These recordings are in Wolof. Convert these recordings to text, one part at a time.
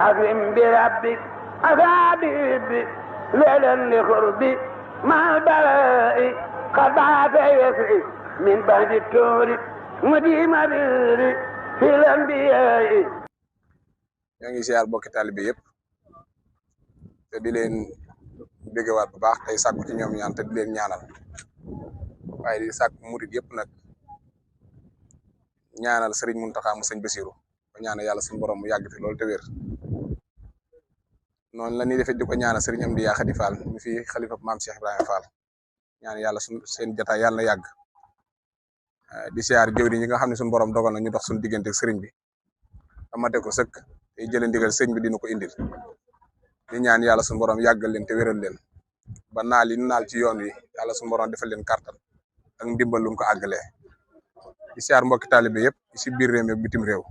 أكرم بربك أصابي ليلا لقربي مع البلاء قد بعث يسري من بعد التور مديم بيري في الأنبياء. ñoo ngi ziar bokki taalibe yëpp te di leen béggewaat bu baax tey sàkku ci ñoom ñaan te di leen ñaanal waaye di sàkku murid yëpp nag ñaanal Serigne Mountakha mu sëñ Bassirou ko ñaanal yàlla suñu borom mu yàgg fi loolu te wér noonu la ñuy defee di ko ñaanal Serigne Amdi Yaa Xadi Fall mi fi xalifa maam Cheikh Ibrahima Fall ñaan yàlla seen jotaay yàlla na yàgg di ziar jëwriñ ñi nga xam ne suñu borom dogal na ñu dox suñu diggante ak Serigne bi amate ko sëkk te jëlee ndigal sëñ bi dina ko indil di ñaan yàlla suñu borom yàggal leen te wéral leen ba naal yi naal ci yoon wi yàlla suñu borom defal leen kàttan ak ndimbal lu ko àggalee di siyaar mbokki taalibe yëpp si biir réew mi ak bitim réew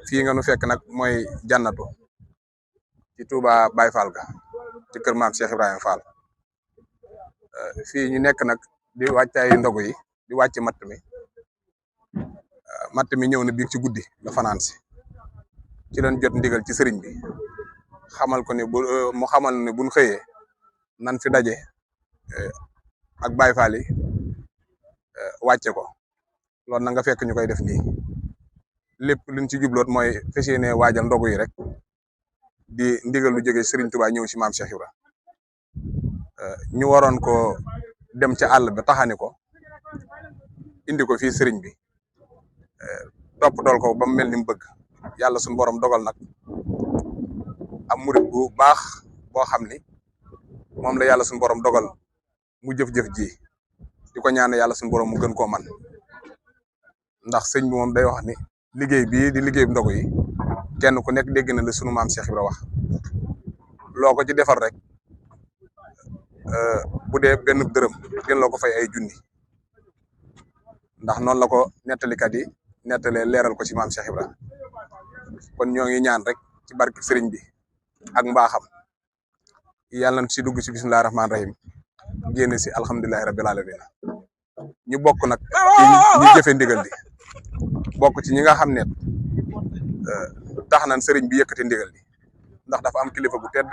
fii nga nu fekk nag mooy jannatu ci Touba Baye Fall ga ci kër maam Cheikh Ibrahima Fall fii ñu nekk nag di wàccaay ndogu yi di wàcc matt mi ñëw na biig ci guddi la fanaan si ci leen jot ndigal ci sëriñ bi xamal ko ne mu xamal ne buñ xëyee nan fi daje ak Baye Fall yi wàcce ko loolu na nga fekk ñu koy def nii lépp luñ ci jubloot mooy fas yéene waajal ndogu yi rek di ndigal lu jógee Serigne Touba ñëw ci maam Cheikh Ibra ñu waroon ko dem ca àll ba taxani ko indi ko fii sëriñ bi topp dool ko ba mu mel ni mu bëgg yàlla suñu borom dogal nag am murit bu baax boo xam ni moom la yàlla suñu borom dogal mu jëf-jëf ji di ko ñaan yàlla suñu borom mu gën koo man ndax sëñ bi moom day wax ni liggéey bii di liggéey ndogu yi kenn ku nekk dégg na la sunu maam Cheikh Ibra wax loo ko ci defar rek bu dee benn dërëm gën loo ko fay ay junni ndax noonu la ko nettalikat yi nettalee leeral ko ci maam Cheikh Ibra kon ñoo ngi ñaan rek ci barke sëriñ bi ak mbaaxam yàlla na si dugg si bismillahi rahmaani rahim génn si alhamdulilahi rabbil alamin ñu bokk nag ci ñi jëfe ndigal li bokk ci ñi nga xam ne tax nañ sëriñ bi yëkkati ndigal li ndax dafa am kilifa bu tedd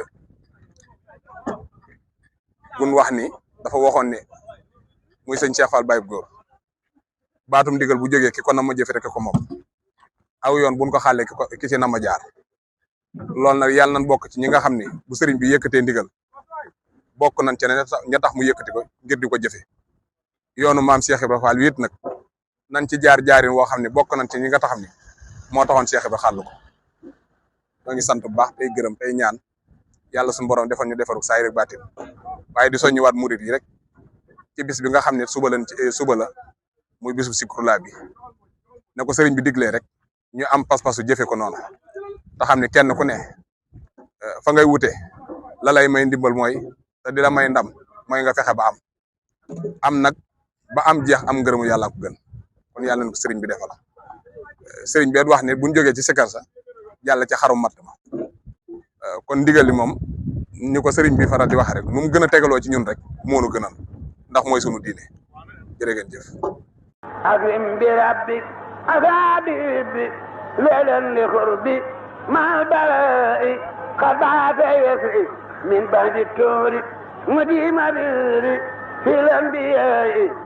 gun wax ni dafa waxoon ne muy sëñ Cheikh Fall Baye Góor baatum ndigal bu jógee ki ko nama jëfe rek ko moom aw yoon buñ ko xàllee ki ci nama jaar loolu nag yàlla nañ bokk ci ñi nga xam ne bu sëriñ bi yëkkatee ndigal bokk nañ ci ña tax mu yëkkati ko ngir di ko jëfe yoonu maam Cheikh Ibra Fall wi it nag nañ ci jaarin woo xam ne bokk nañ ci ñi nga taxam ni moo taxoon Cheikh Ibra xàll ko ñoo ngi sant bu baax tey gërëm tey ñaan yàlla suñu borom defal ñu defaru saay rek baatin waaye di soññiwaat murit yi rek ci bis bi nga xam ne suba la muy bisu Zikrullah bi ne ko sëriñ bi diglee rek ñu am pas-pasu jëfe ko noonu te xam ne kenn ku ne fa ngay wute la lay may ndimbal mooy te di la may ndam mooy nga fexe ba am nag ba am jeex am ngërëmu yàlla ko gën kon yàlla na ko sëriñ bi defal sëriñ bi wax ne buñ jógee ci sikar sa yàlla ci xarum matt ma kon ndigal li moom ni ko sëriñ bi faral di wax rek nu mu gën a tegaloo ci ñun rek moonu gënal ndax mooy sunu diine jërë ngeen jëf أكرم بربك أصابي ليلا لقربي مع البلاء قد بعث يسري من بعد التور مديم بيري في الأنبياء.